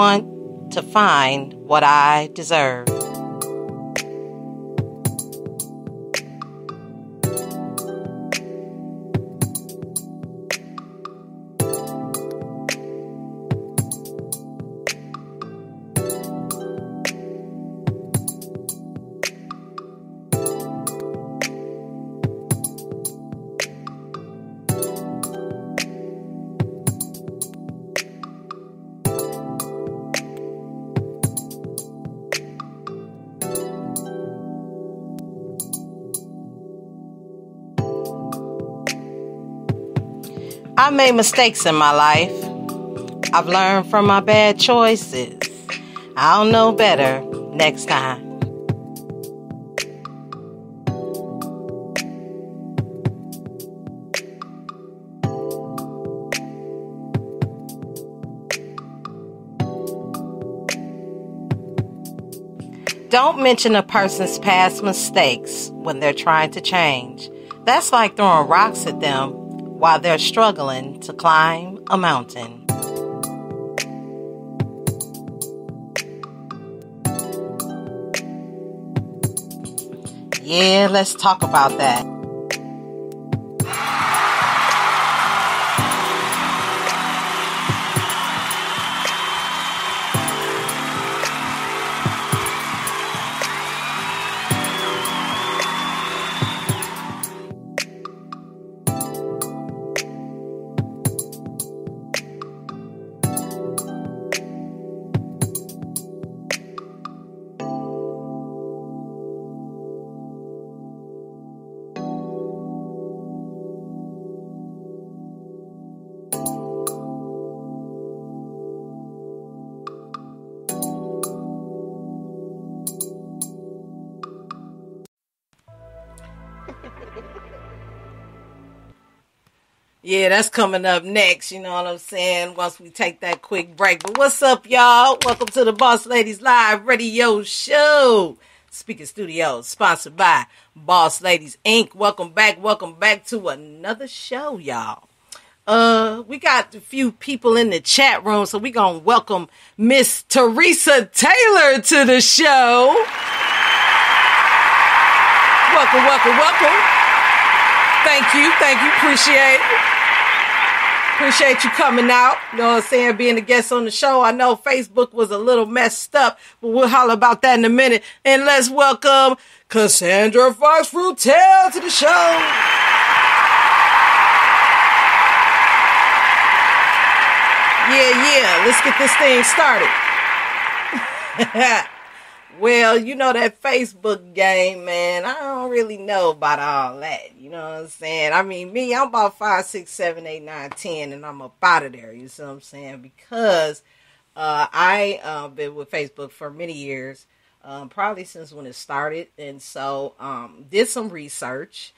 want to find what I deserve. I've made mistakes in my life. I've learned from my bad choices. I'll know better next time. Don't mention a person's past mistakes when they're trying to change. That's like throwing rocks at them while they're struggling to climb a mountain. Yeah, let's talk about that. Yeah, that's coming up next, you know what I'm saying, once we take that quick break. But what's up, y'all? Welcome to the Boss Ladies Live Radio Show. Speaking Studios, sponsored by Boss Ladies, Inc. Welcome back to another show, y'all. We got a few people in the chat room, so we're going to welcome Miss Theresa Taylor to the show. Welcome. Thank you. Appreciate you coming out. You know what I'm saying? Being a guest on the show. I know Facebook was a little messed up, but we'll holler about that in a minute. And let's welcome Cassandra Fox Fruitel to the show. Yeah. Let's get this thing started. Well, you know that Facebook game, man, I don't really know about all that. You know what I'm saying? I mean, me, I'm about 5, 6, 7, 8, 9, 10, and I'm up out of there. You see what I'm saying? Because I been with Facebook for many years, probably since when it started. And so did some research.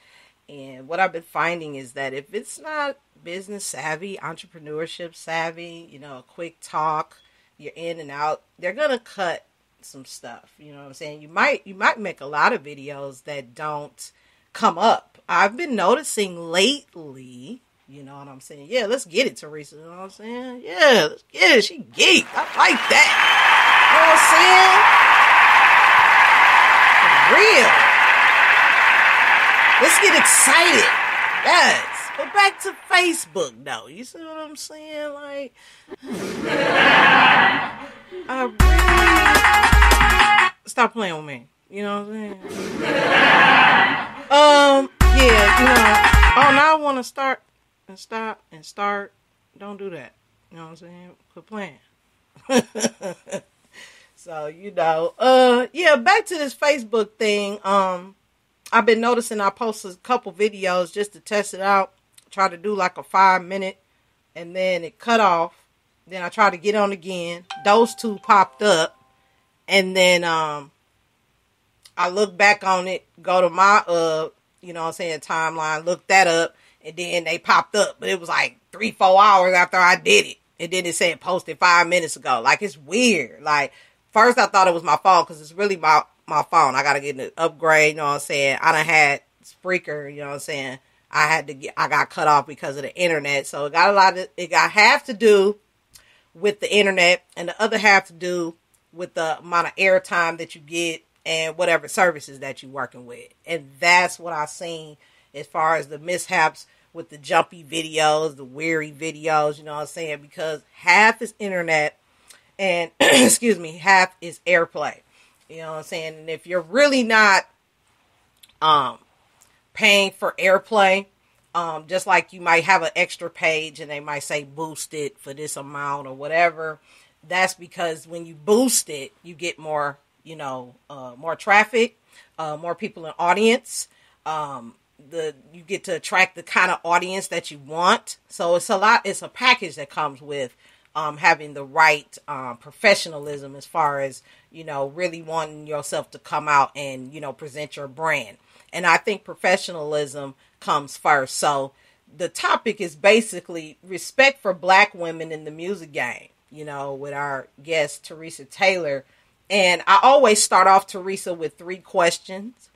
And what I've been finding is that if it's not business savvy, entrepreneurship savvy, you know, a quick talk, you're in and out, they're going to cut some stuff. You know what I'm saying? You might make a lot of videos that don't come up. I've been noticing lately, you know what I'm saying? Yeah, let's get it, Theresa. You know what I'm saying? Yeah, let's get it. She geek. I like that. You know what I'm saying? For real. Let's get excited. Yes. But back to Facebook, though. You see what I'm saying? Like, I really stop playing with me. You know what I'm saying? Yeah, you know. Oh, now I want to start and stop and start. Don't do that. You know what I'm saying? Quit playing. So, you know, yeah, back to this Facebook thing. I've been noticing I posted a couple videos just to test it out. Try to do like a 5-minute, and then it cut off. Then I tried to get on again. Those two popped up. And then I look back on it, go to my, you know what I'm saying, timeline, look that up, and then they popped up. But it was like 3-4 hours after I did it. And then it said posted 5 minutes ago. Like, it's weird. Like, first I thought it was my phone because it's really my phone. I got to get an upgrade, you know what I'm saying. I done had Spreaker, you know what I'm saying. I got cut off because of the internet. So it got have to do with the internet, and the other half to do with the amount of airtime that you get and whatever services that you're working with. And that's what I've seen as far as the mishaps with the jumpy videos, the weary videos, you know what I'm saying? Because half is internet and, excuse me, half is airplay. You know what I'm saying? And if you're really not paying for airplay, just like you might have an extra page and they might say boost it for this amount or whatever, that's because when you boost it, you get more, more traffic, more people in audience. You get to attract the kind of audience that you want. So it's a package that comes with having the right professionalism as far as, really wanting yourself to come out and, present your brand. And I think professionalism comes first. So the topic is basically respect for Black women in the music game, with our guest, Theresa Taylor. And I always start off, Theresa, with 3 questions,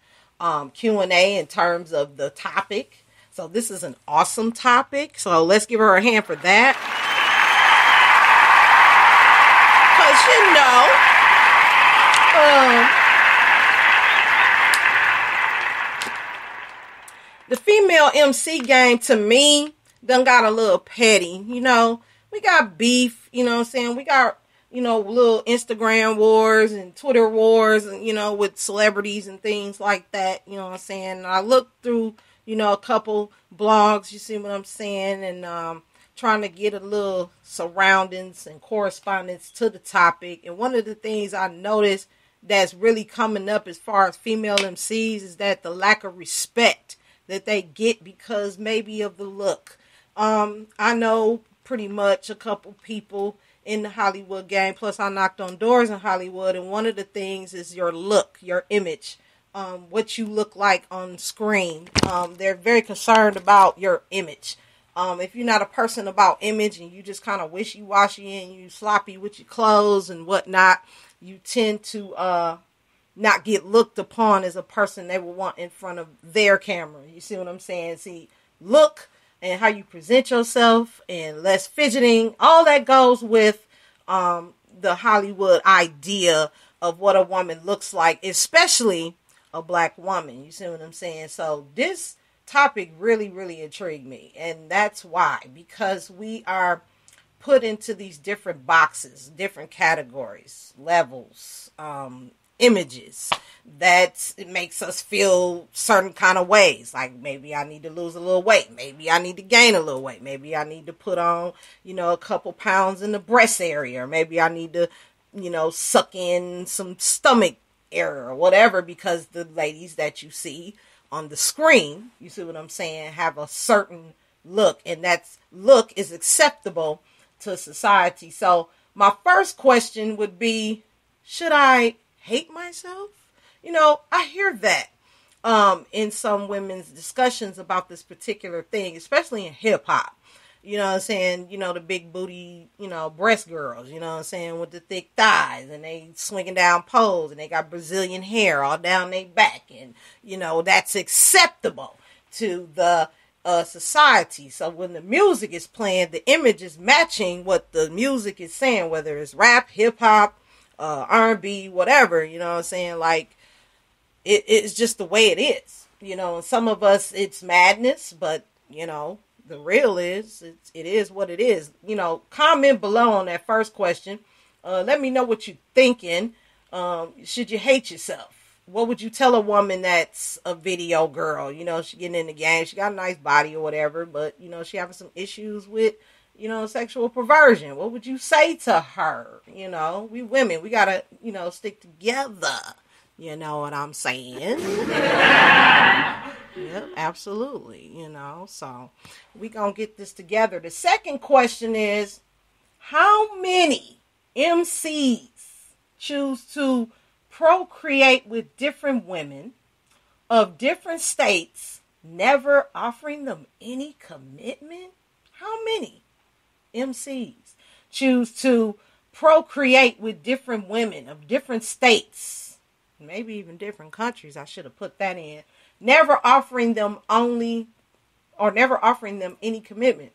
Q&A in terms of the topic. So this is an awesome topic. So let's give her a hand for that. Because, the female MC game, to me, done got a little petty. We got beef, what I'm saying? We got, little Instagram wars and Twitter wars, and, with celebrities and things like that, what I'm saying? And I looked through, a couple blogs, you see what I'm saying? And, trying to get a little surroundings and correspondence to the topic. And one of the things I noticed that's really coming up as far as female MCs is that the lack of respect that they get because maybe of the look. I know pretty much a couple people in the Hollywood game, plus I knocked on doors in Hollywood, and one of the things is your look, your image, what you look like on screen. They're very concerned about your image. If you're not a person about image and you just kind of wishy-washy and you sloppy with your clothes and whatnot, you tend to not get looked upon as a person they would want in front of their camera. You see what I'm saying? See, look and how you present yourself and less fidgeting, all that goes with the Hollywood idea of what a woman looks like, especially a Black woman. You see what I'm saying? So this topic really, really intrigued me. And that's why, because we are put into these different boxes, different categories, levels, images that it makes us feel certain kind of ways. Like maybe I need to lose a little weight. Maybe I need to gain a little weight. Maybe I need to put on, a couple pounds in the breast area. Or maybe I need to, suck in some stomach area or whatever, because the ladies that you see on the screen, you see what I'm saying, have a certain look, and that look is acceptable to society. So my first question would be, should I hate myself? I hear that in some women's discussions about this particular thing, especially in hip hop. You know what I'm saying? The big booty, breast girls, you know what I'm saying, with the thick thighs, and they swinging down poles, and they got Brazilian hair all down their back, and, that's acceptable to the society. So when the music is playing, the image is matching what the music is saying, whether it's rap, hip hop, R&B, whatever, you know what I'm saying? Like, it's just the way it is, and some of us, it's madness, but, the real is, it is what it is. Comment below on that first question. Let me know what you're thinking. Should you hate yourself? What would you tell a woman that's a video girl? She getting in the game. She got a nice body or whatever, but, she having some issues with, sexual perversion. What would you say to her? We women, we got to, stick together. You know what I'm saying? Yep, absolutely. So we gonna get this together. The second question is, how many MCs choose to procreate with different women of different states, never offering them any commitment? How many MCs choose to procreate with different women of different states, maybe even different countries? I should have put that in. Never offering them any commitment.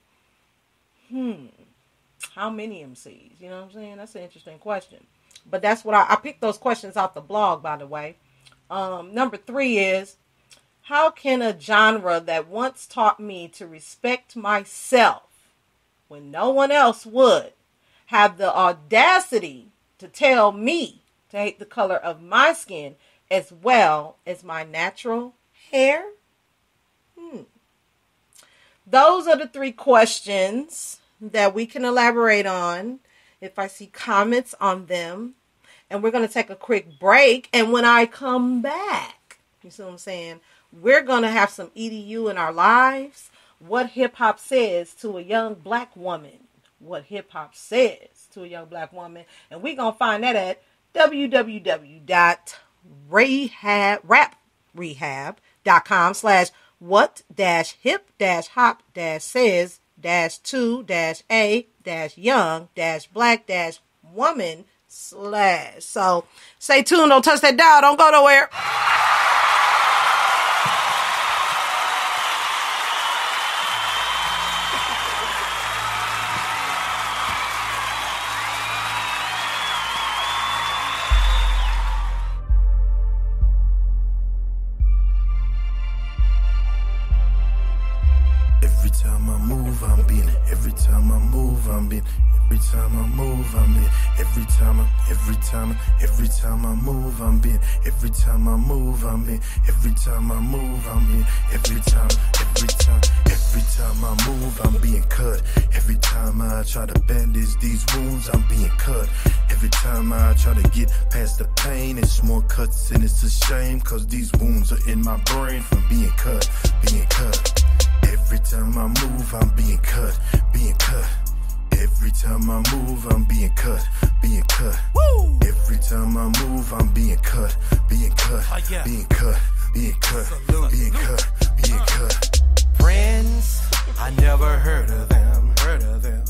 How many MCs? You know what I'm saying? That's an interesting question. But that's what I picked those questions off the blog, by the way. Number 3 is, how can a genre that once taught me to respect myself when no one else would have the audacity to tell me to hate the color of my skin as well as my natural hair? Those are the 3 questions that we can elaborate on if I see comments on them. And we're going to take a quick break. And when I come back, you see what I'm saying? We're going to have some EDU in our lives. What hip-hop says to a young black woman. What hip-hop says to a young black woman. And we're going to find that at www.rehab.com/what-hip-hop-says-to-a-young-black-woman/ So stay tuned. Don't touch that dial. Don't go nowhere. Every time I move, I'm being. Every time I move, I'm being. Every time I move, I'm being. Every time I move, I'm being. Every time I move, I'm being. Every time I move, I'm being. Every time I move, I'm being cut. Every time I try to bandage these wounds, I'm being cut. Every time I try to get past the pain, it's more cuts and it's a shame, cause these wounds are in my brain from being cut. Every time I move, I'm being cut. Every time I move, I'm being cut. Woo! Every time I move, I'm being cut. Being cut. Friends, I never heard of them.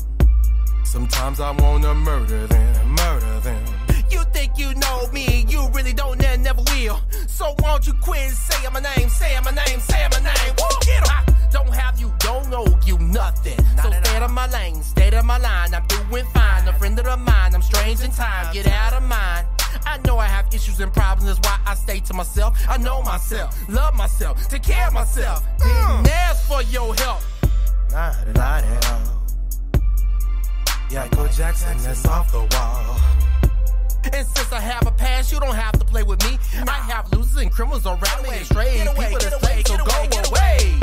Sometimes I wanna murder them. You think you know me, you really don't and never will. So won't you quit saying my name, saying my name. Woo! Get 'em. I don't have you, don't know you nothing. So stay out of my lane, stay out of my line. I'm doing fine, a friend of mine. I'm strange in time, get out of mine. I know I have issues and problems, that's why I stay to myself. I know myself, love myself, take care of myself. Didn't ask for your help. Not at all. Yeah, Michael Jackson, that's off the wall. And since I have a past, you don't have to play with me. I have losers and criminals around me, and stray people that stay, so go away.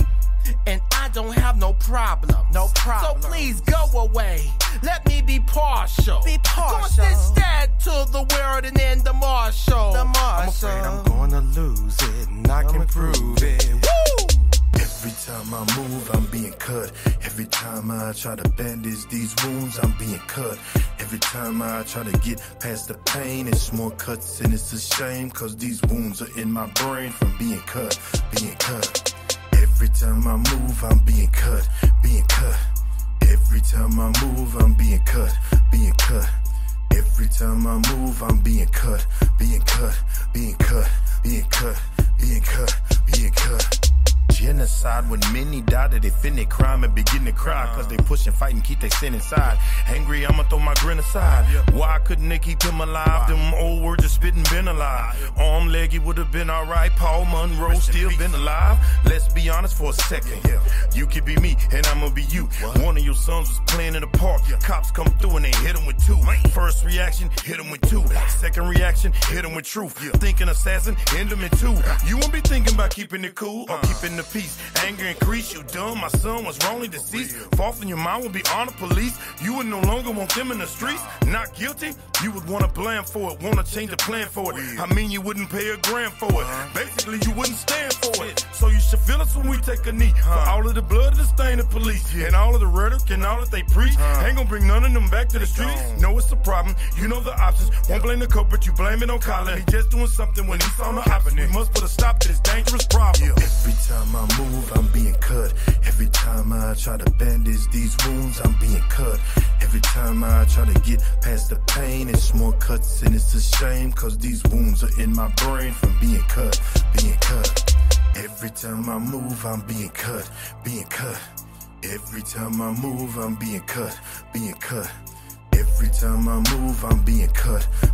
And I don't have no problem. So please go away. Let me be partial. Gonna stand to the world and then the marshal. I'm afraid I'm gonna lose it, and I can prove it. Woo! Every time I move, I'm being cut. Every time I try to bandage these wounds, I'm being cut. Every time I try to get past the pain, it's more cuts and it's a shame, cause these wounds are in my brain from being cut. Every time I move, I'm being cut. Every time I move, I'm being cut. Every time I move, I'm being cut. Genocide when many die that they fin their crime and begin to cry, cause they push and fight and keep their sin inside. Angry, I'ma throw my grin aside. Why couldn't they keep him alive? Them old words just spitting been alive. Arm leg, he would've been alright. Paul Monroe still been alive. Let's be honest for a second. You could be me and I'ma be you. One of your sons was playing in the park. Cops come through and they hit him with 2. First reaction, hit him with 2. Second reaction, hit him with truth. Thinking assassin, end him in 2. You won't be thinking about keeping it cool or keeping the peace. Anger increase, you dumb, my son was wrongly deceased. Fall from your mind will be on the police. You would no longer want them in the streets. Not guilty, you would want to blame for it, want to change the plan for it. I mean, you wouldn't pay a grand for it. Basically, you wouldn't stand for it. So you should feel us when we take a knee. For all of the blood and the stain of police, and all of the rhetoric and all that they preach, ain't gonna bring none of them back to the streets. No, it's a problem, you know the options. Won't blame the culprit, you blame it on Colin. He just doing something when he saw the opposite. We must put a stop to this dangerous problem. Every time I move, I'm being cut. Every time I try to bandage these wounds, I'm being cut. Every time I try to get past the pain, it's more cuts and it's a shame, cause these wounds are in my brain from being cut. Every time I move, I'm being cut. Every time I move, I'm being cut. Every time I move, I'm being cut.